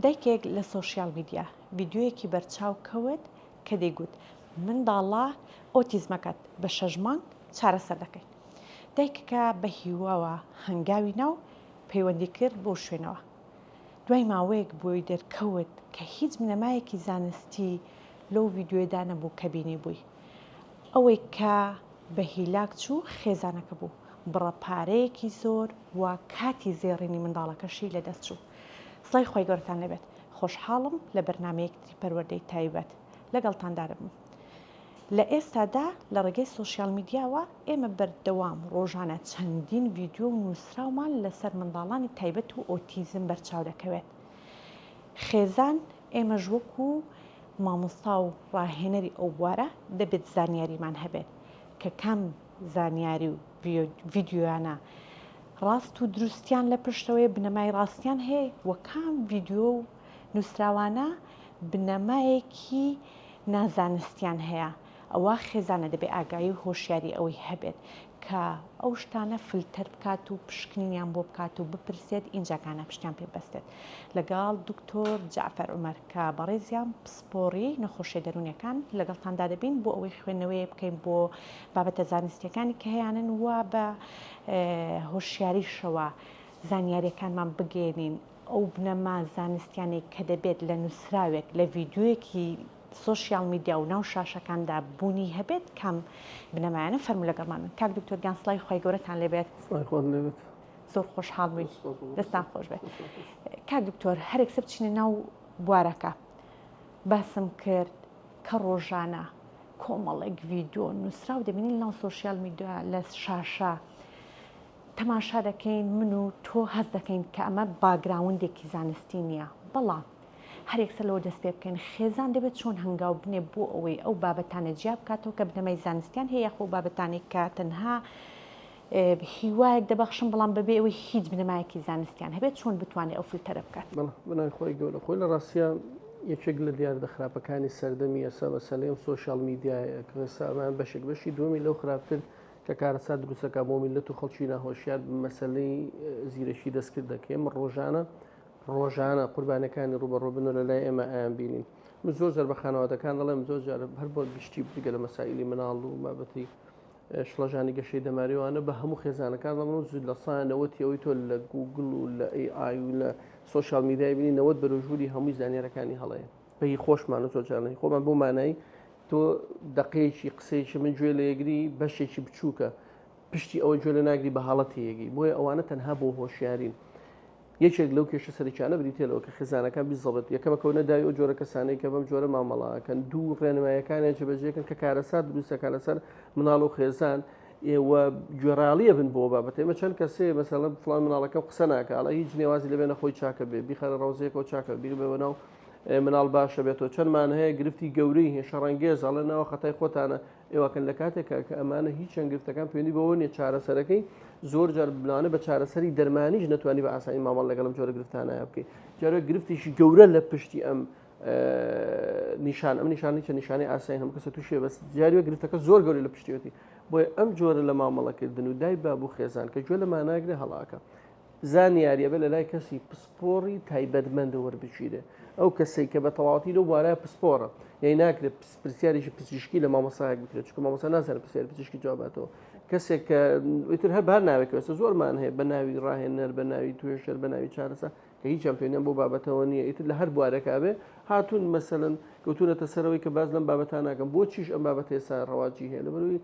دایکێک لە سۆشیال میدیا ڤیددیوەیەکی بەرچاو کەوت کە دەیگوت منداڵە ئۆتیزمەکەت بە 6 مانگ چارەسەر دەکەین. دایکەکە بە هیواوە هەنگاوی ناو پەیوەندی کرد بۆ شوێنەوە. دوای ماوەیەک بۆی دەرکەوت کە هیچ بنەمایەکی زانستی لەو ڤیددیوێدا نەبوو کە بینی بووی. ئەوەی کە بە هیلاک چوو خێزانەکە بوو بڕە پارەیەکی زۆر و کاتی زێڕینی منداڵەکەشی لەدەست چوو. سڵای خۆی گەورەتان لەبێت. خۆشحاڵم لە بەرنمەیەکی پەروەردەی تایبەت لەگەڵتاندا دەبم. لە ئێستادا لە ڕێگەی سۆشیال میدیاوە ئێمە بەردەوام ڕۆژانە چەندین ڤیددیۆ و نووسراومان لەسەر منداڵانی تایبەت و ئۆتیزم بەرچاو دەکەوێت. خێزان ئێمەش وەکو مامۆستا و ڕاهێنەری ئەو بوارە دەبێت زانیاریمان هەبێت کە کام زانیاری و ڤیددیۆیانە ڕاست و دروستیان لە پشتەوەی بنەمای ڕاستیان هەیە و کام ڤیددیۆ و نووسراوانە بنەمایەکی نازانستیان هەیە. ئەوە خێزانە دەبێت ئاگایی و هۆشیاری ئەوەی هەبێت کە ئەو شتانە فلتەر بکات و پشکنینیان بۆ بکات و بپرسێت ئینجاکانە پشتیان پێ بەستێت. لەگەڵ دکتۆر جعفەر عومەر کە بەڕێزیان پسپۆڕی نەخۆشیە دەرونیەکان لەگەڵتاندا دەبین بۆ ئەوەی خوێندنەوەی بکەین بۆ بابەتە زانستیەکانی کە هەیەیانن وە بە هۆشیاریشەوە زانیاریەکانمان بگەێنین ئەو بنەما زانستیانەی کە دەبێت لە نووسراوێک لە ڤیددیوەیەکی سۆشیال میدیا و ناو شاشەکاندا بوونی هەبێت کام بنەمایانە فەرمو لەگەڵمانن. کاک دکتۆر گیانسڵای خۆی گەورەتان لەبێت. زۆر خۆشحاڵ بووین. دەستان خۆش بێت. کاک دکتۆر هەرێکسە بچینە ناو بوارەکە باسم کرد کە ڕۆژانە کۆمەڵێک ڤیددیۆ نووسراو دەبینین ناو سۆشیال میدیا لە شاشە تەماشا دەکەین من و تۆ هەز دەکەین کە ئەمە باگراوندێکی زانستی نییە، بەڵام هەرێکسە لەوە دەست پێ بکەین خێزان دەبێت چۆن هەنگاو بنێ بۆ ئەوەی ئەو بابەتانە جیا بکاتەوە کە بنەمای زانستیان هەیە خۆ بابەتانی کە تەنها هیوایەک دەبەخشن بەڵام بەبێ ئەوەی هیچ بنەمایەکی زانستیان هەبێت چۆن بتوانێت ئەو فلتەرە بکات. بنای خۆی گەورە خۆی لە ڕاستیە یەکێک لە دیاردە خراپەکانی سەردەمی ئێستا مەسەلەی سۆشیال میدیایە کە ئێستامان بەشێک بەشی دومی لەو خراپتر کە کارەسات دروستەکە بۆ میلەت و خەڵکی ناهۆشیار مەسەلەی زیرەشی دەستکرد دەکەم ڕۆژانە قوربانەکانی ڕوبەڕۆبن و لە لای ئێمە ئایان بینین. من زۆر جار بە خانەوادەکان دەڵێم زۆر جار هەر بۆ گشتی بگە لە مەسائلی مناڵ و بابەتی شڵەژانی گەشەی دەماریوانە بە هەموو خێزانەکان دەڵێن زود لە سانەوەتی ئەوەی تۆ لە گوگل و لە AI و لە سۆشیال میدیای بینی نەوەت بەرەژووری هەمووی زانیارەکانی هەڵەیە پێی خۆشمان و زۆرجارنەی خۆمان بۆ مانایی تۆ دقەیەکی قسەیەکی من گوێ لە یەگری بەشێکی بچووکە پشتی ئەوە گوێ لە ناگری بە حاڵەتی یەگی بۆیە ئەوانە تەنها بۆ هۆشیارین. یەکێک لەو کێشە سەرچانە بریتێلەوە کە خێزانەکان بیزەڵێت یەکەمە کەونە داوی ئەو جۆرە کەسانەی کە بەم جۆرە مامەڵاکەن دوو ڕێنمایەکانیان جێبەجێکن کە کارەسات دروستەکە لەسەر مناڵ و خێزان ئێوە گوێڕاڵیە بن بۆ بابەت ئێمە چەند کەسێ مەسەڵەن فڵان مناڵەکە قسە ناکە ئەڵە هیچ نێوازی لەبێنە خۆی چاکە بێ بیخەرە ڕۆزێکەوە چاکە بیر بێ ناو مناڵ باشە بێتەوە چەندمان هەیە گرفتی گەورەی هێشە ڕەنگێز ئەڵە ناوە خەتای خۆتانە ئێوەکەن لە کاتێکە کە ئەمانە هیچ چەند گرفتەکان پێوەندی بەوە نیە چارەسەرەکەی زۆر جار بلانە بە چارەسەری دەرمانیش نەتوانی بە ئاسانی مامەڵ لەگەڵم جۆرە گرفتانە بکەیت جارە گرفتێکی گەورە لە پشتی ئەم نیشانی چە نیشانی ئاسایی هەم کەسە تووشێ بەس جاریوە گرفتەکە زۆر گەوری لە پشتیوەتی بۆیە ئەم جۆرە لە مامەڵەکردن و دای بابوو خێزان کە گوێ لە ماناگرێ هەڵاکە زانیاریە بە لە لای کەسی پسپۆڕی تایبەتمەندە وەربگیرێ ئەو کەسێک کە بە تەواوەتی لەو بوارە پسپۆڕە یعنی ناکرێت پرسیارێکی پزیشکی لە مامۆسایەک بکرێت چونکە مامۆستا نازانێت پرسیاری پزیشکی جواباتەوە کەسێک کە ئیتر هەر ناوێکەوە زۆرمان هەیە بە ناوی ڕاهێنەر بە ناوی توێشەر بە ناوی چارەسە کە هیچ چەمپیۆنیان بۆ بابەتەوە نییە ئیتر لە هەر بوارێکا بێ هاتوون مەسەلەن کەوتونەتە سەرەوەی کە باز لەم بابەتان ناکەم بۆ چیش ئەم بابەت ئێستا ڕەواجی هەیە لەبەرەوەی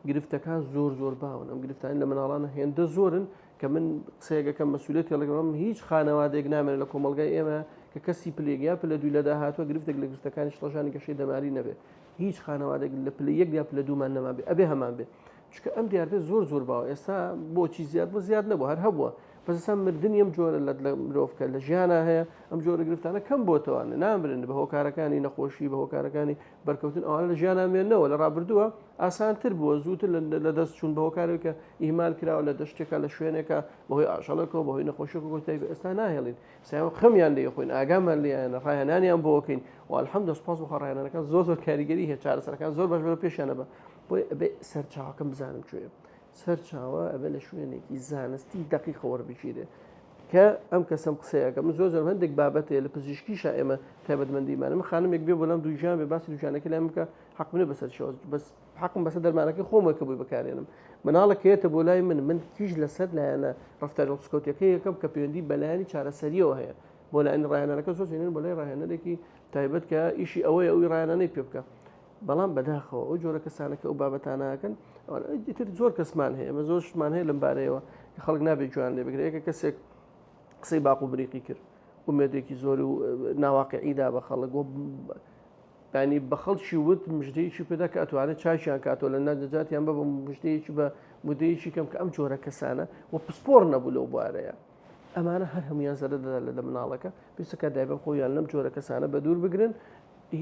گرفتەکان زۆر باون ئەم گرفتانی لە مناڵانە هێندە زۆرن کە من قسەیەکەکەم مەسئولیەتی لەگەڵم هیچ خانەوادێک نامێنێت لە کۆمەلگای ئێمە کە کەسی پلێگیا پلە دوی لەدا هاتووە گرفتێک لە گرفتەکانی شڵەژانی گەشەی دەماری نەبێت هیچ خانەوادێک لە پلە یەک یا پلە دوومان نەما بێ ئەبێ هەمان بێ چکە ئەم دیارە زۆر باوە ئێستا بۆچی زیاد بۆ زیاد نەبوو هەر هەبووە بەسەسان مردنی ئەم جۆرە لە مرۆڤکە لە ژیانە هەیە ئەم جۆرە گرفتانە کەم بۆتەوانە نامبرن بە هۆکارەکانی نەخۆشی بە هۆکارەکانی بەرکەوتن ئەوانە لە ژیانامێنەوە لە ڕابردووە ئاسانتر بووە زووتر لە دەست چوون بە هۆکارێکە ئیهمال کراوە لە دەشتێکە لە شوێنێکە بەهۆی ئاشەڵەکەەوە بەهۆی نەخۆشیەکە گوتای ئێستا ناهێڵین سایەوە خەمیان لێ خۆین ئاگامان لێیانە ڕاهێنانیان بۆکەین و الحەمدە سوپاس بۆ ڕاهێنانەکان زۆر کاریگەری هەیە چارەسەرەکان زۆر باش بەرە پێشیانە بە بۆی ئەبێ سەرچاوەکەم بزانم کوێیە سەرچاوە ئەبێ لە شوێنێکی زانستی دقیقە وەربگیرێ کە ئەم کەسم قسەیەکە من زۆر زۆر هەندێک بابەتێ لە پزیشکیشا ئێمە تایبەتمەندیمانە من خانمێک بێ بۆ لەم دووژیان بێ باسی دووژانەکە لای بکە حەق منە بەسەر شەوە بەس حەقم بەسەر دەرمانەکەی خۆمە کە بووی بەکارێنم مناڵەکەیەتە بۆ لای من کیژ لەسەر لایەنە ڕفتارۆسکۆتیەکە یەکەم کە پەیوەندی بەلایانی چارەسەریەوە هەیە بۆ لایەن ڕاهێنانەکە زۆر جێنن بۆ لای ڕاهێنەرێکی تایبەت کە ئیشی ئەوەیە ئەوی ڕاهێنانەی پێ بکە بەڵام بەداخەوە ئەو جۆرە کەسانەکە ئەو بابەتانەکەن تر زۆر کەسمان هەیە ئەمە زۆرشمان هەیە لەم بارەیەوە کە خەڵک نابێت جوان لێ بگرێت کە کەسێک قسەی باق و بریقی کرد ومێدێکی زۆر و ناواقعیدا بە خەڵک ینی بە خەڵکی وت مژدەیەکی پێدا کە ئەتوانێت چاشیان کاتۆ لە ناجاتیان بە مژدەیەکی بە مودەیەکی کەم کە ئەم جۆرە کەسانە و پسپۆر نەبوو لەو بوارەیە ئەمانە هەر هەمویان زەرە دەدا لە مناڵەکە پێستەکە دایبەن خۆیان لەم جۆرە کەسانە بە دوور بگرن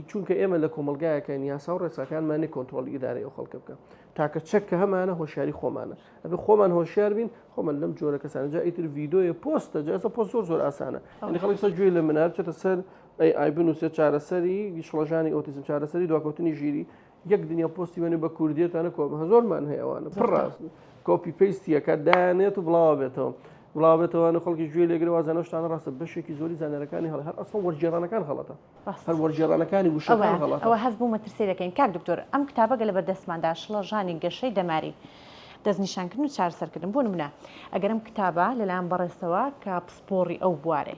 چونکە ئێمە لە کۆمەلگایەکەن یاسا و ڕێساکانمانی کۆنتترۆلی ئیدارەی ئەو خەڵکە بکە تاکە چەککە هەمانە هۆشیاری خۆمانە ئەبێ خۆمان هۆشیار بین خۆمان لەم جۆرە کەسانە جا ئیتر ڤیدۆیە پۆستە جاسە پۆست زۆر زۆر ئاسانە ئەنی خەڵک سەر گوێی لە منار چێتە سەر ئای بنووسێ چارەسەری گیشڵەژانی ئۆتیزم چارەسەری دواکەوتنی ژیری یەک دنیا پۆستی وێنێ بە کوردیەتانە کۆ زۆرمان هەیەوانە پڕاست کۆپی پێیستیەکە دایانێت و بڵاو بێتەوە بڵاوێتەوەوانە خەڵکی گوێ لێگرێ وازانە شتانە ڕاستە بەشێکی زۆری زانەرەکانی هەڵ هەر ئەسڵ وەرجێڕانەکان غەڵەتە هەر وەرجێڕانەکانی وشەکان غەڵەتە ئەوە هەست بوو مەترسێ دەکەین کاک دکتۆر ئەم کتابەگە لە بەردەستماندا شڵەژانی گەشەی دەماری دەستنیشانکردن و چارەسەرکردن بۆ نمونە ئەگەر ئەم کتابە لەلایەن بەڕێستەوە کە پسپۆڕی ئەو بوارێ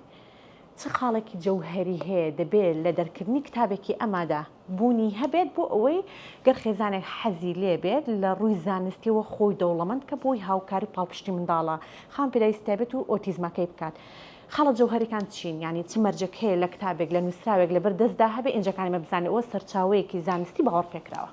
چه خاڵێکی جەوهەری هەیە دەبێت لە دەرکردنی کتابێکی ئەمادا بوونی هەبێت بۆ ئەوەی گەر خێزانێک حەزی لێ بێت لە ڕووی زانستیەوە خۆی دەوڵەمەند کە بۆی هاوکاری پاڵپشتی منداڵە خام پێداویستە بێت و ئۆتیزمەکەی بکات خاڵە جەوهەریەکان چین ینی چ مەرجێک هەیە لە کتابێک لە نووسراوێک لەبەر دەستدا هەبێ ئینجەکانی مەبزانێتەوە سەرچاوەیەکی زانستی باوەڕ پێکراوە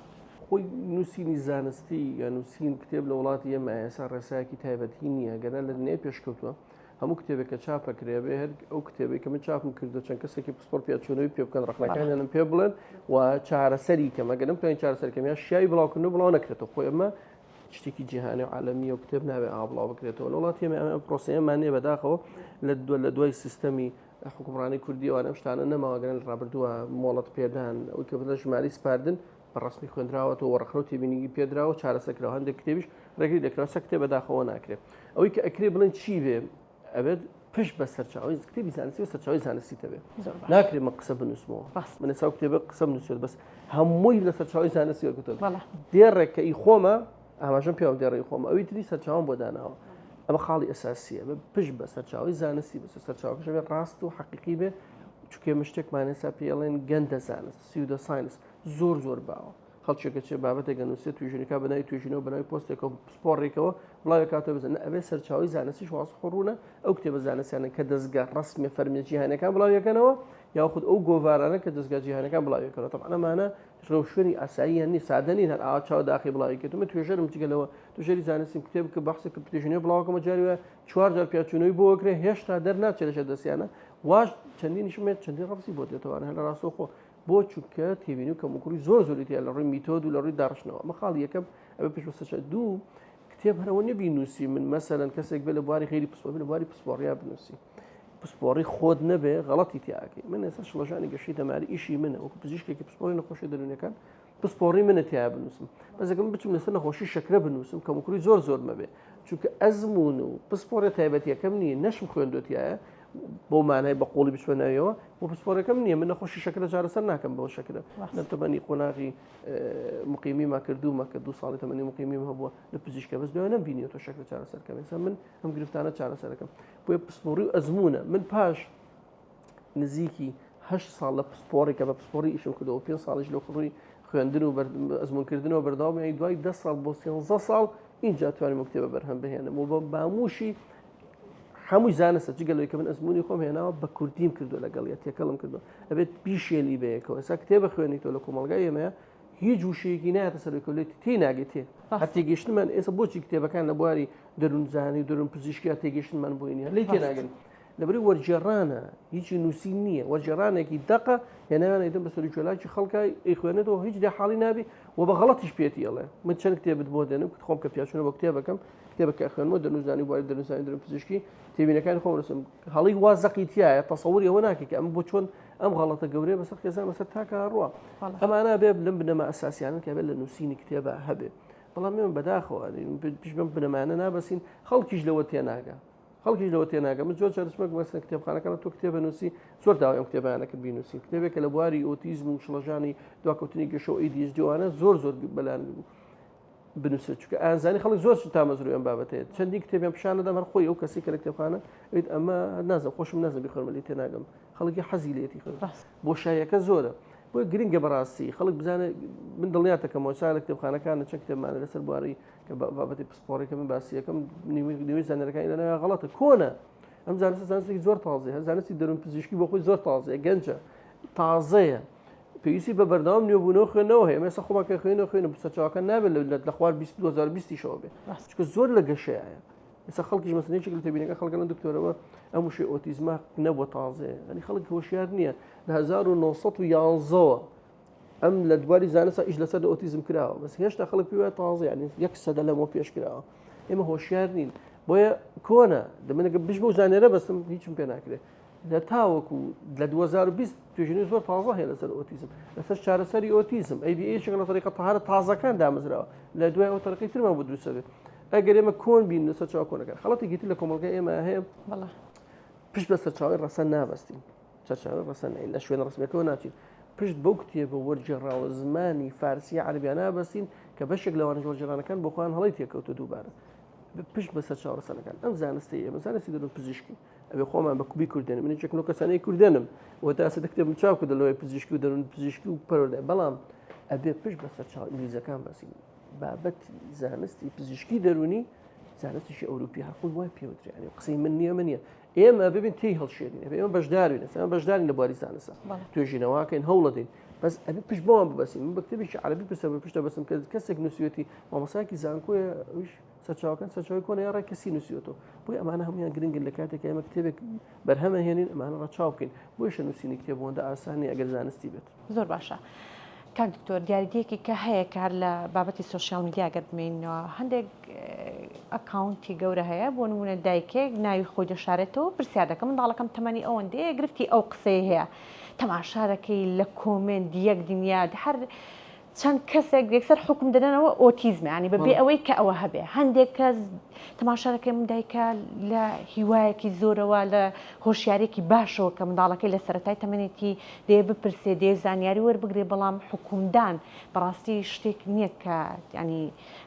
خۆی نووسینی زانستی یا نووسین کتێب لە وڵاتی ئێمە ئێستا ڕێسایەکی تایبەتی نییە گەنە لە دنیای پێشکەوتووە هەموو کتێبێکە چاپەکرێبێ هەر ئەو کتێبی کە من چاپم کردو چەند کەسێکی پسپۆر پێچوونەوەی پێ بکەن ڕقنەکانیانم پێ بڵێن و چارەسەری کەمەگەنم پێیان چارەسەرکەمیان شیایی بڵاوکردن و بڵاو نەکرێتەوە خۆی ئەمە شتێکی جیهانی و عالەمیە و کتێب ناوێ ئابڵاو بکرێتەوە لە وڵاتی ئێمە ئەم پرۆسەیەمان نییە بەداخەوە لە دوای سیستەمی حکومڕانی کوردیەوە ئەم شتانە نەماوەگەن لە ڕابردووە مۆڵەت پێدان ئەوی کە بە ژماری سپاردن بەڕسمی خوێنراوەەوە وەڕخنەوە تێبینیگی پێدراوە چارەسەرکراوە هەندێک کتێبیش ڕێگری دەکراوە سە کتێب بەداخەوە ناکرێت ئەوەی کە ئەکرێ بڵێن چی بێ ئەبێت پشت بە سەرچاوی کتێبی زانستی و سەرچاوی زانستی تەبێ ناکرێت مە قسە بنووسمەوە من ئێستا کتێبە قسە بنووسێت بەس هەمووی لە سەرچاوی زانستی وەرگتن دێڕێک کە ئی خۆمە ئاماژەم پێوە دێڕی خۆمە ئەوی تری سەرچاوم بۆ داناوە ئەمە خاڵی ئەساسیە بە پشت بە سەرچاوی زانستی بە سەرچاوکەش بێت ڕاست و حەقیقی بێ چکێ مشتێکمان ئێستا پێڵێن گەندە زانست سیودە ساینس زۆر زۆر باوە خەڵکێکە چێ بابەتێک نووسێت توێژنەکە بەناوی توێژینەوە بەناوی پۆستێکەوە سپۆڕێکەوە بڵاوی کاتۆ بزن ئەبێ سەرچاوی زانستیش واس خڕوونە ئەو کتێبە زانستیانە کە دەستگا ڕسمی فەرمیە جیهانەکان بڵاویەکەنەوە یاخود ئەو گۆڤارانە کە دەستگا جیهانەکان بڵاویەکەنەوە تەبعا ئەمانە شوێنی ئاساییان نی سادە نین هەر ئاوا چاو داخی بڵاویکێت من توێژەرم جگەلەوە توێژەری زانستیم کتێب کە بەحسێک کە توێژینەوە بڵاوکەمە جاریوە 4 جار پیاچوونەوەی بۆ وەکرێ هێشتا دەرناچێت لەشە دەستیانە واش چەندینیشمێت چەندین ڕەفسی بۆ دێتەوەوانە هەر لە ڕاستەوخۆ بۆ چونکە تێبینی و کەموکوڕی زۆر زۆریتە لە ڕووی میتۆد و لە ڕووی داڕشنەوە ئەمە خاڵ یەکەم ئەوە پێشوەستە دوو کتێب هەرەوە نەبی نووسی من مەسەلەن کەسێک بێ لە بواری خێری پسپۆری لە بواری پسپۆڕیا بنووسی پسپۆڕی خۆت نەبێ غەڵەتی تیاکەی من ئێستا شڵەژانی گەشەی دەماری ئیشی منە وەکو پزیشکێکی پسپۆڕی نەخۆشی دەرونیەکان پسپۆڕی منە تیا بنووسم بەزەکەم بچم لەسەر نەخۆشی شەکرە بنووسم کەموکوڕی زۆر زۆر مەبێ چونکە ئەزمون و پسپۆڕی تایبەتیەکەم نییە نەشم خوێندوتیایە بۆ مانای بە قۆڵی بچوێنەوەیەوە بۆ پسپۆرەکەم نییە من نەخۆشی شەکرە چارەسەر ناکەم بەەوە شەکرە نەتەبەنی قۆناغی مقیمیما کردومە کە 2 ساڵی تەمەنی مقیمیم هەبووە لە پزیشکە بەس دوای نەبینیەوە شەکرە چارەسەرکەم ئێستا من ئەم گرفتانە چارەسەرەکەم بۆیە پسپۆڕی و ئەزمونە من پاش نزیکی 8 ساڵ لە پسپۆڕێکە بە پسپۆڕی ئیشم کردەوە 5 ساڵیش لە کوڕی خوێندن و ئەزمونکردنەوە بەردەوام یانی دوای 10 ساڵ بۆ 13 ساڵ اینجا توانیم کتێبە بەرهەم بهێنم و بە باموشی هەمووی زانستە جگەلەوەی کە من ئەزمموی خۆم هێناوە بە کوردیم کردو لەگەڵ یا تێکەڵم کردو ئەبێت پیشێلی بەیەکەوە ئێستا کتێبە خوێنیتەوە لە کۆمەلگای ئێمەیە هیچ وشەیەکی نایەتە سەرکەوتێتی تێ ناگێت تێ تێگەشتمان ئێستا بۆچی کتێبەکان لە بواری دەروونزانی و دەروون پزیشکیا تێگەشتمان بۆی نیە لی تێناگەن لەبەری وەرجێڕانە هیچی نووسی نییە وەرجێڕانێکی دقە هێناوان ئەیدەم بە سەرکۆلاکی خەڵکای ئەیخوێنێتەوە هیچ دێ حاڵی نابی و بە غەڵەتیش پێێتی ئەڵێ من چەند کتێبت بۆ دێنم کە خۆم کە پیاچوونە بۆ کتێبەکەم کتێبەکە خوێنەوە دەنووزانی بواری دەنووسانی دەروون پزیشکی تێبینەکانی خۆم ڕسم هەڵی وازەقی تایە تەسەووری ئەوە ناکەی کە ئەم بۆ چۆن ئەم غەڵەتە گەورەیە بەسەر خێزان بەسەر تاکە ڕوە ئەمانە بێ لەم بنەمە ئەساسیانە کە بێت لە نووسینی کتێبە هەبێ بەڵام من بەداخەوە پیش بەم بنەمانە نابەسین خەڵکیش لەوە تێناگە خەڵکیش لەوە تێناگەم من زۆر جارسمەک بەسە کتێبخانەکان تۆ کتێبە نووسی زۆر داوایم کتێبانەکە بینوسی کتێبێکە لە بواری ئۆتیزم و شڵەژانی دواکەوتنی گەشە و ADHD-وانە زۆر بەلایان بنووسێت چونکە ئازانی خەڵک زۆر تامەزروی ئەم بابەتەیە چەندی کتێبیان پیشانەدەم هەر خۆی ئەو کەسی کە لە کتێبخانە ئەیت ئەمە نازم خۆشم نازم بخۆمەلی تێناگەم خەڵکی حەزی لێتی بۆ شایەکە زۆرە بۆ گرنگە بەڕاستی خەڵک بزانێ من دڵنیاتەکەمەوە سا لە کتێبخانەکانە چەند کتێبمانە لەسەر بواری کە بابەتی پسپۆڕێکە من باسیەکەم نیوەی زانەرەکانی لەناوێ غەڵەتە کۆنە ئەم زانستی زۆر تازەیە زانستی دەروون پزیشکی بۆ خۆی زۆر تازەیە گەنجە تازەیە پێویستی بە بەردەوام نوێبوونەوە خوێنەوە هەیە مێستا خۆماکە خوێنە سەرچاوەکە نابێت لە خوار 2020ەوە بێت چکە زۆر لە گەشەیە ئێستا خەڵکیش مەسەلەیەکی لە تەبینەکە خەڵکەن دکتۆرەوە ئەم وشەی ئۆتیزمە نەبووە تازەیە ئەنی خەڵک هۆشیار نییە لە 1911ەوە ئەم لە دواری زانستا ئیش لەسەر ئۆتیزم کراوە بەس هێشتا خەڵک پێ وایە تازە یعنی 100 لەمەوە پێش کراوە ئێمە هۆشیار نین بۆیە کۆنە دەمێنەکە بش بۆ زانێرە بەستم هیچم پێ ناکرێت لە تاوەکو لە 2020 توێژنی زۆر تازە هەیە لەسەر ئۆتیزم لەسەر چارەسەری ئۆتیزم ADHD لە طریقە تەهارە تازەکان دامەزراوە لە دوای ئەو تەرەقەی ترمان بۆ دروستەبێت ئەگەر ئێمە کۆن بین لەسەر چاو کۆنەکان خەڵەتێکی تر لە کۆمەڵگەی ئێمە هەیە پشت بە سەرچاوی ڕەسەن نابەستین سەرچاوی ڕەسەن لە شوێنە ڕسمیەکەەوە ناچین پشت بەو کتێبە وەرجێڕاوە زمانی فارسی عەربیان نابەستین کە بەشێک لەوانە وەرجێڕانەکان بۆ خۆیان هەڵی تێکەوتە دووبارە پشت بەسەر چاوەڕەسەنەکان ئەم زانستی ئێمە زانستی دەرون پزیشکی ئەوێ خۆمان بە کوبی کوردێنم من چێک کەسانەی کوردێنم و تا سە کتێبم چاو کردە لەوەی پزیشکی و دەرون پزیشکی و پەرۆدای بەڵام ئەبێ پشت بەسەر چاو ئینگلیزەکان بەسین بابەت زانستی پزیشکی دەرونی زانستیشی ئەوروپی هەرخۆی وای پێوترێ قسەی من نییە من نییە ئێمە ببین تی هەڵشێنین ئێمە بەشداروین ئێمە بەشدارین لە بواری زانستە توێژینەوەکەین هەوڵە دەین بەس ئەبێ پشت بۆمان ببەسین من بە کتێبێکی عەرەبی پشتە بەسم کە کەسێک نووسیوەتی مامۆستایەکی زانکۆیە ئەویش سەرچاوەکان سەرچاوی کۆنە یا ڕای کەسی نووسیوەتەوە بۆی ئەمانە هەمویان گرنگن لە کاتێک ئێمە کتێبێک بەرهەمە هێنین ئەمانە ڕەچاو بکەین بۆیشە نووسینی کتێبەوەندە ئاسانی ئەگەر زانستی بێت زۆر باشە کاک دکتۆر دیاریدەیەکی کە هەیە کار لە بابەتی سوۆسیال میدیا گەر بمێنەوە هەندێک ئەکاونتی گەورە هەیە بۆ نمونە دایکێک ناوی خۆی دەشارێتەوە پرسیار دەکەم منداڵەکەم تەمەنی ئەوەندەیە گرفتی ئەو قسەی هەیە تەماشارەکەی لە کۆمنت یەک دنیا هەر چەند کەسێک یەکسەر حکم دەدەنەوە ئۆتیزمە ینی بەبێ ئەوەی کە ئەوە هەبێ هەندێک کەس تەماشارەکەی من دایکە لە هیوایەکی زۆرەوە لە هۆشیارێکی باشەوە کە منداڵەکەی لە سەرەتای تەمەنێتی دێ بپرسێ دێ زانیاری وەربگرێ بەڵام حکومدان بەڕاستی شتێک نییە کە ینی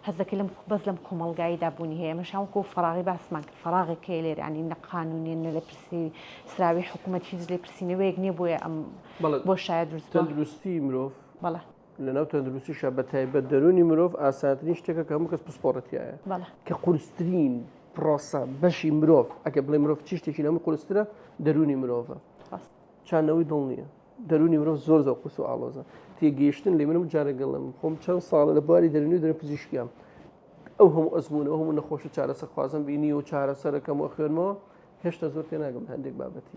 هەزەکەی لەم بەس لەم کۆمەلگاییدا بوونی هەیە مەشاوکو فەراغی باسمان کرد فەراغێکی لێر ینی نە قانونێن نە لە پرسی سراوی حکوومەت هیچ لێ پرسیینەوەیەک نییە بۆیە ئەم بۆ شاید دروستی مرۆڤ بەڵێ لەناو تەندروستیشە بە تایبەت دەرونی مرۆڤ ئاسانترین شتێکە کە هەموو کەس پسپۆڕەتیایە کە قورستترین پرۆسە بەشی مرۆڤ ئەگە بڵێ مرۆڤ چی شتێکی لەمە قورسترە دەرونی مرۆڤە چانەوەی دڵ نییە دەرونی مرۆڤ زۆر زۆر قورس و ئاڵۆزە تێگەیشتن لێ منم جارەگەڵم خۆم چەند ساڵە لە بواری دەرونی و دەرە پزیشکیام ئەو هەموو ئەزمونە ئەو هەموو نەخۆش و چارەسەر خوازم بینی و چارەسەرەکەم و خوێنمەوە هێشتا زۆر تێناگەم هەندێک بابەتی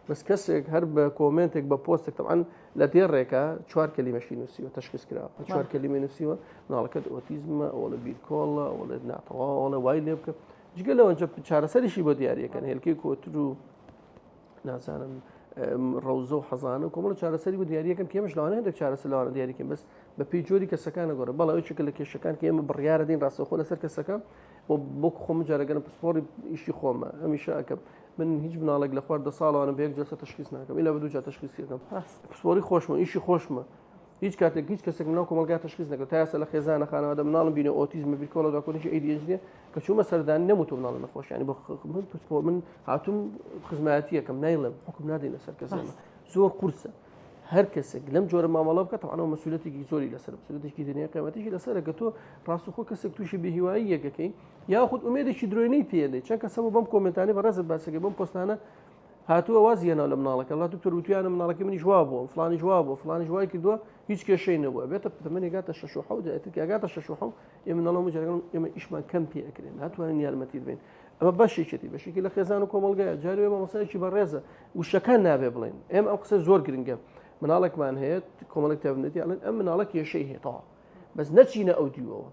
بەس کەسێک هەر بە کۆمنتێک بە پۆستێک تەعاان لە دێڕێکە 4 کەلیمەشی نووسیوە تەشخیص کراوە 4 کەلیمە نووسیوە مناڵەکەت ئۆتیزمە ئەوە لە بیرکۆڵە ئەوە لە ناتەواو ئەوە لە وای لێ بکە جگە لەوەنجە چارەسەریشی بۆ دیارەکەن هێلکەی کۆتر و نازانم ڕەوزە و حەزانە و کۆمەڵ چارەسەری بۆ دیارەکەن کێمەش لەوانە هەندێک چارەسەر لەوانە دیارەکەن بەس بە پێی جۆری کەسەکانە گۆڕە بەڵام ئەوچکە لە کێشەکان کە ئێمە بڕیارە دین ڕاستەوخۆ لەسەر کەسەکە بۆ خۆم جارەگەنە پسپۆری ئیشی خۆمە هەمیشە ئەکەم من هیچ مناڵێک لە خوارد 10 ساڵانە بە یەک جلسە تشخیص ناکەم ئیلا بە دوو جا تشخیصەکەم پسپۆری خۆشمە ئیشی خۆشمە هیچ کاتێک هیچ کەسێک ناو کۆمەلگا تشخیص نەکرد تا ئێستا لە خێزانە خانەوەدا مناڵم بینە ئۆتیزمە بیرکۆڵە دواکۆنیشی ADHD کە چوومە سەردانی نەموتۆ مناڵە نەخۆش ینی بۆ من هاتووم خزمەتیەکەم نایڵم حکم نادەینە سەر کەسێمە زۆر قورسە هەر کەسێک لەم جۆرە مامەڵە بکات تەعاانەوە مەسئولەتێکی زۆری لەسەر مسئولەتێکی دنیا قیامەتیشی لەسەرە کە تۆ ڕاستەوخۆ کەسێک تووشی بێهیوایی یەکەکەی یاخود ئومێدێکی درۆینەی پێدەی چەند کەسە بەم کۆمنتانی بەڕێزت باسەکەی بەم پۆستانە هاتووە وازیەنەوە لە مناڵەکە ڵات دکتۆر وتیانە مناڵەکە منی جواب بوو فلانی جواب بوو فلانی جوای کردووە هیچ کێشەی نەبووە بێتە تەمەنی گاتە 6 ئەگاتە 6 ئێمە مناڵەوە جارەکەن ئێمە ئیشمان کەم پێ ئەکرێن ناتوانین یارمەتی بێن ئەمە بەشێکی بەشێکی لە خێزان و کۆمەلگایە جارێ مەمەسایەکی بەڕێزە وشەکان نابێ بڵێن ئێمە ئەو قسە زۆر گرنگە مناڵێکمان هەیە کۆمەڵێک تابنێتی ئەڵێن ئەم مناڵە کێشەی هێتەوە بەس نەچینە ئەو دیوەوە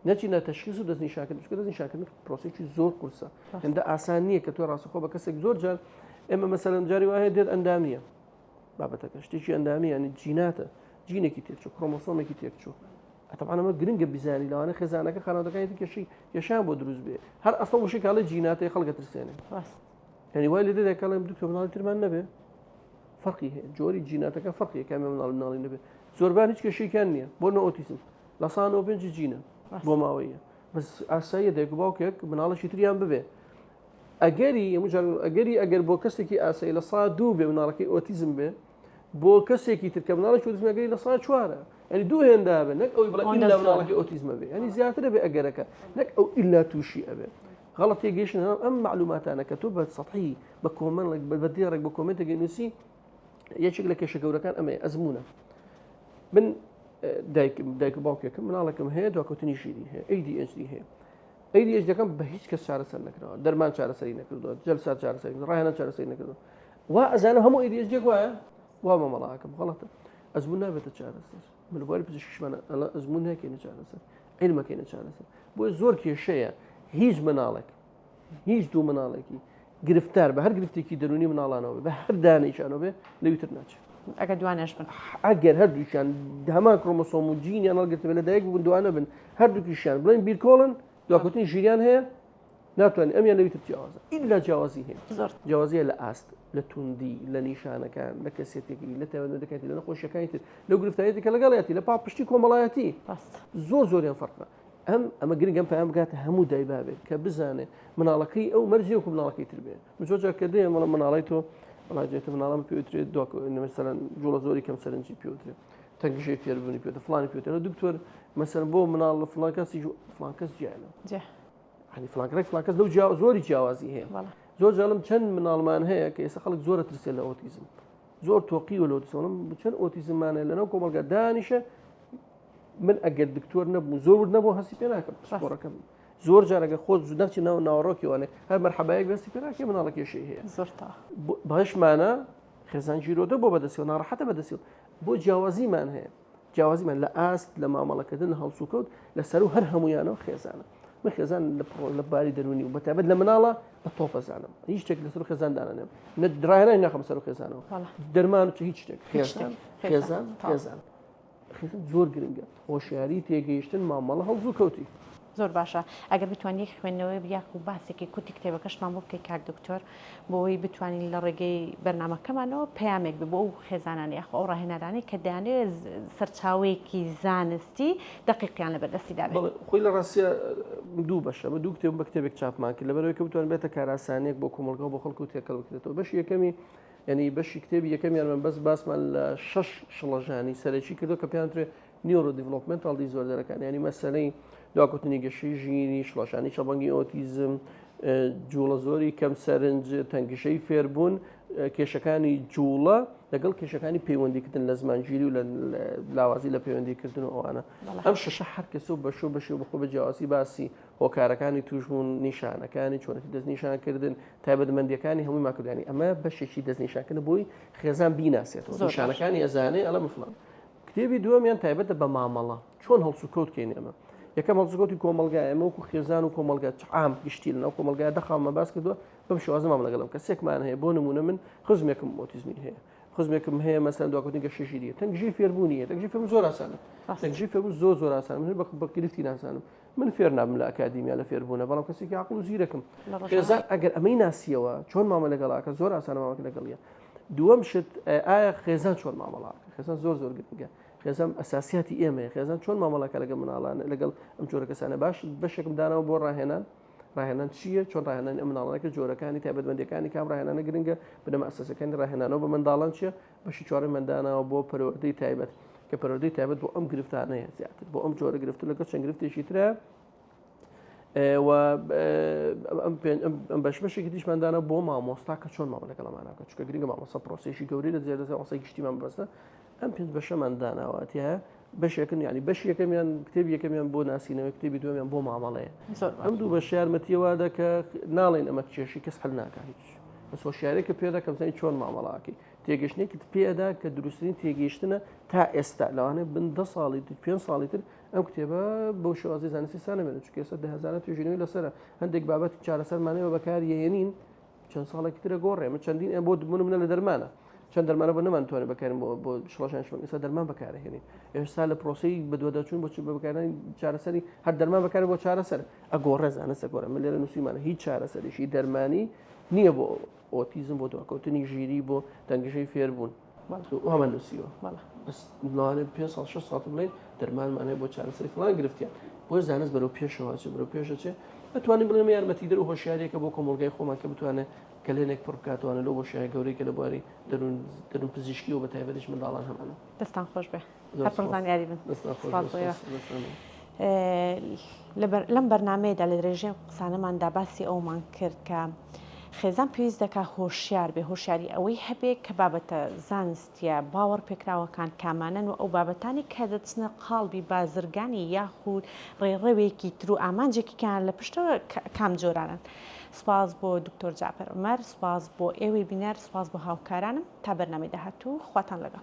نەچینە تەشخیص و دەستنیشانکردن چونکە دەستنیشانکردن پرۆسێکی زۆر قورسە هەندە ئاسان نییە کە تۆ ڕاستەوخۆ بە کەسێک زۆر جار ئێمە مەسەلەن جاری وایە دێت ئەندامیە بابەتەکە شتێکی ئەندامی ینی جیناتە جینێکی تێکچوو کڕۆمۆسۆمێکی تێکچوو طبعا ئەمە گرنگە بیزانی لەوانە خێزانەکە خانەوەەکانی کێشی یەشان بۆ دروست بێ هەر ئەسڵ وشی کاڵی جیناتەی خەڵگە ترسێنێ ینی وای لێ دەکڵم دوکتۆر مناڵی ترمان نەبێ فەرقی هەیە جۆری جیناتەکە فەرقی کامێ مناڵی نەبێ زۆربان هیچ کێشەیەکیان نییە بۆ ئۆتیزم لە 105 جینە بۆ ماوەیە بەس ئاساییە دایک و باوکێک مناڵەشی تریان ببێ ئەگەر بۆ کەسێکی ئاسایی لە 102 بێ مناڵەکەی ئۆتیزم بێ بۆ کەسێکی تر کە مناڵی ئۆتیزمەگەری لە 104 ینی دوو هێندا بێ نەک ئەوی بڵێ ئیلا مناڵەکەی ئۆتیزمە بێ ینی زیاتر بێ ئەگەرەکە نەک ئەو ئیلا تووشی ئەبێ غەڵەت تێگەیشتن ئەم معلوماتانە کە تۆ بە سەطحی بە کۆمەڵێک بە دێڕێک بە کۆمنتێکی نووسی یەکێک لە کێشە گەورەکان ئەمەیە ئەزمونە من دایک و باوکێکم مناڵێکم هەیە دواکەوتنی ژیری هەیە ADHD هەیە ADHD-ەکەم بە هیچ کەس چارەسەر نەکردەوە دەرمان چارەسەری نەکردەوە جەلسات چارەسەری ڕاهێنان چارەسەری نەکردەوە وا ئەزانە هەموو ADHD وایە وا مامەڵاکەم غەڵەتە ئەزمون نابێتە چارەسەر ملوباری پزیشکیشمانە ئەڵە ئەزمون ناکەینە چارەسەر عیلمەکەینە چارەسەر بۆی زۆر کێشەیە هیچ مناڵێک هیچ دوو مناڵێکی گرفتار بە هەر گرفتێکی دەرونی مناڵانەوە بە هەر دانەیشانەوە بێ لەویتر ناچێت ئەگەر دوانش بن ئەگەر هەردووشیان هەمان کرۆمۆسۆم و جینیان هەڵگرتبێ لە دایک بوون دوانە بن هەردووکیشیان بڵێن بیرکۆڵن دواکەوتنی ژیریان هەیە ناتوانین ئەمیان لەویتر جیاوازە ئیلا جیاوازی هەیە جیاوازیە لە ئاست لە توندی لە نیشانەکان لە کەسێتێکی لە تەوەندەکەی لە نەخۆشیەکانی تر لەو گرفتاریەتی کە لەگەڵایەتی لە پاپشتی کۆمەڵایەتی زۆریان فەرقە ئەمە گرنگم پێیان بگاتە هەموو دایبابێت کە بزانێ مناڵەکەی ئەو مەرجی وەکو مناڵەکەی تر بێت مجۆجا کە دێ مەڵە مناڵی تۆ بەڵاجێتە مناڵم پێوترێت مەسەرەن جوڵە زۆری کەم سەرنجی پێوترێت تەنگشەی فێربوونی پێوتە فڵانی پێوتێت دکتۆر مەسەرەن بۆ مناڵ لە فڵان کەسی فڵان کەس جیانە ینی فڵان کەس لەو زۆری جیاوازی هەیە زۆر جاڵم چەند مناڵمان هەیە کە ئێستا خەڵک زۆرە ترسێت لە ئۆتیزم زۆر تۆقیوە لە ئۆتیزم چەند ئۆتیزممانە لەناو کۆمەلگا دانیشە من ئەگەر دکتۆر نەبوو زۆر نەبوو هەستی پێ ناکەم پسپۆڕەکەم زۆر جارەکە خۆت نەچی ناوەڕۆکیوانێ هەر مەرحەبایەک بەستی پێ ناکەی مناڵە کێشەی هەیە باشمانە خێزان ژیرۆدە بۆ بەدەستیەوە ناڕەحەتە بەدەستیەوە بۆ جیاوازیمان هەیە جیاوازیمان لە ئاست لە مامەڵەکردن هەڵسوکەوت لەسەر و هەر هەمویانەوە خێزانە من خێزان لە باری دەرونی و بەتابەت لە مناڵە بە تۆپەزانم هیچ شتێک لەسەر خێزان دانانێم درایانای ناخەم سەر خێزانەوە دەرمان و هیچ شتێک خێزان زۆر گرنگە هۆشیاری تێگەیشتن مامەڵە هەڵزوو کەوتی زۆر باشە ئەگەر بتوانانی خوێندنەوەی بیاخ و باسێکی کوتی کتێبەکەشمان بۆ بکەی کاک دکتۆر بۆەوەی بتوانین لە ڕێگەی بەرنامەکەمانەوە پەیامێک بۆ ئەو خێزانانی یاخ ئەو ڕاهێنەرانی کە دەیانەوێت سەرچاوەیەکی زانستی دقیقیان لە بەردەستیدا بێت خۆی لە ڕاستیە دوو بەشە دوو کتێب بە کتێبێک چاپمان کرد لەبەرەوەی کە بتوان بێتە کاراسانێک بۆ کۆمەلگا بۆ خەڵکو تێکەڵ بکرێتەوە بەشی یەکەمی ینی بەشی کتێبی یەکەمیان من بەس باسمان لە 6 شڵەژانی سەرەکی کردو کە پێیانترێت نیۆرۆ دیڤلۆپمنتال دیزۆردەرەکان ینی مەسەلەی دواکەوتنی گەشەی ژینی شڵەشانی شەبەنگی ئۆتیزم جوڵە زۆری کەم سەرنج تەنگشەی فێربوون کێشەکانی جوڵە لەگەڵ کێشەکانی پەیوەندیکردن لە زمانگیری و لە لاوازی لە پەیوەندیکردن و ئەوانە ئەم شەشە هەر کەس و بەشو بەشی و بەخۆ بە جیاواسی باسی هۆکارەکانی توشبوون نیشانەکانی چۆنەتی دەستنیشانکردن تایبەتمەندیەکانی هەمووی ماکردانی ئەمە بەشێکی دەستنیشانکردن بۆی خێزان بیناسێتەوە نیشانەکانی ئەزانێ ئەڵە مفڵان کتێبی دووەمیان تایبەتە بە مامەڵە چۆن هەڵسوکەوت کەین ئێمە یەکەم هەڵسوکەوتی کۆمەلگا ئێمە وەکو خێزان و کۆمەلگا عام گشتی لەناو کۆمەلگا دەخاڵمە باس کردووە بەم شێوازە مام لەگەڵم کەسێکمان هەیە بۆ نمونە من خزمێکم ئۆتیزمی هەیە خزمێکم هەیە مەسەن دواکەوتنی گەشەی ژیریە تەنگژی فێربوونیە تەنگژی فێربوون زۆر ئاسانە تەنگژی فێربوون زۆر ئاسانە من بە گرفتی ناسانم من فێر نابم لە ئەکادیمیا لە فێربوونە بەڵام کەسێکی عەقڵ و زیرەکم خێزان ئەگەر ئەمەی ناسیەوە چۆن مامە لەگەڵاکە زۆر ئاسانە مامەکە لەگەڵیە دووەم شت ئایا خێزان چۆن مامەڵاکە خێزان زۆر گرنگە خێزان ئەساسیاتی ئێمەیە خێزان چۆن مامەڵەکە لەگەڵ مناڵان لەگەڵ ئەم جۆرە کەسانە باش بەشێکم دانەوە بۆ ڕاهێنان چییە چۆن ڕاهێنانی ئەم مناڵانەکە جۆرەکانی تایبەتمەندیەکانی کام ڕاهێنانە گرنگە بنەمە ئەساسەکانی ڕاهێنانەوە بە منداڵان چییە بەشی چوارەم منداناوە بۆ پەروەردەی تایبەت کە پەروەردەی تایبەت بۆ ئەم گرفتانەیە زیاتر بۆ ئەم جۆرە گرفتن لەگەڵ چەند گرفتێکی ترە و ئەم بەشێکی دیشماندانە بۆ مامۆستا کە چۆن مامە لەگەڵ ئەمانەکە چونکە گرنگە مامۆستا پرۆسێکی گەورەی لە جێ دەزای ئەوسای گشتیمان بەستە ئەم پێنج بەشەمان داناوەتیە بەشێکن ینی بەش یەکەمیان کتێبی یەکەمیان بۆ ناسینەوەی کتێبی دووەمیان بۆ مامەڵەیە ئەم دوو بەش یارمەتیەوە کە ناڵێن ئەمە کێشی کەس هەل ناکات هیچ بەس هۆشیارێکە پێدا کەمزانی چۆن مامەڵاکەی تێگەشتێکت پێدا کە دروستترین تێگەیشتنە تا ئێستا لەوانێ بن 10 ساڵی 5 ساڵی تر ئەم کتێبە بەو شێوازی زانستی سانەبێنێت چونکە ئێستا 10,000 توێژینەوەی لەسەرە هەندێک بابەتی چارەسەرمانەوە بەکارهێنین چەند ساڵێکی ترە گۆڕێ من چەندین ئەم بۆ منە لە دەرمانە چەند دەرمانە بۆ نەمانتوانێت بەکارین بۆ شڵەشان ئێستا دەرمان بەکارهێنین ئێستا لە پرۆسی بەدوادەچوون بۆ بەکارانی چارەسەری هەر دەرمان بەکارێت بۆ چارەسەر ئەگۆڕێ زانستە گۆڕە من لێرە نووسیمانە هیچ چارەسەریشی دەرمانی نییە بۆ ئۆتیزم بۆ دواکەوتنی ژیری بۆ دەنگشەی فێربوون هەمان نووسیوە لاانێ 5 ساڵ 6 ساڵ بڵێن دەرمانمانەیە بۆ چارەسەری فڵان گرفتیان بۆ زانست بەرەو پێشەوە بەرەو پێشە چێ بتوانین بڵێن یارمەتیدەر و هۆشیارێکە بۆ کۆمەڵگەی خۆمان کە بتوانێت کلێنێک پڕ بکاتوانە لەو بۆشایە گەورەی کە لە بواری دەروون پزیشکی و بە تایبەتیش منداڵان هەمانە دەستان خۆش بێ هەر پڕزانیاری بن لەم بەرنامەیەدا لە درێژەی قسانەماندا باسی ئەومان کرد کە خێزان پێویست دەکا هۆشیار بێ هۆشیاری ئەوەی هەبێ کە بابەتە زانستیە باوەڕ پێکراوەکان کامانن و ئەو بابەتانی کە دەچنە قاڵبی بازرگانی یاخود ڕێڕەوێکی تر و ئامانجێکیان لە پشتەوە کام جۆرانن. سپاس بۆ دکتۆر جاپەر عومەر، سپاس بۆ ئێوەی بینەر، سپاس بۆ هاوکارانم تا بەرنامەی داهاتوو خواتان لەگەڵ.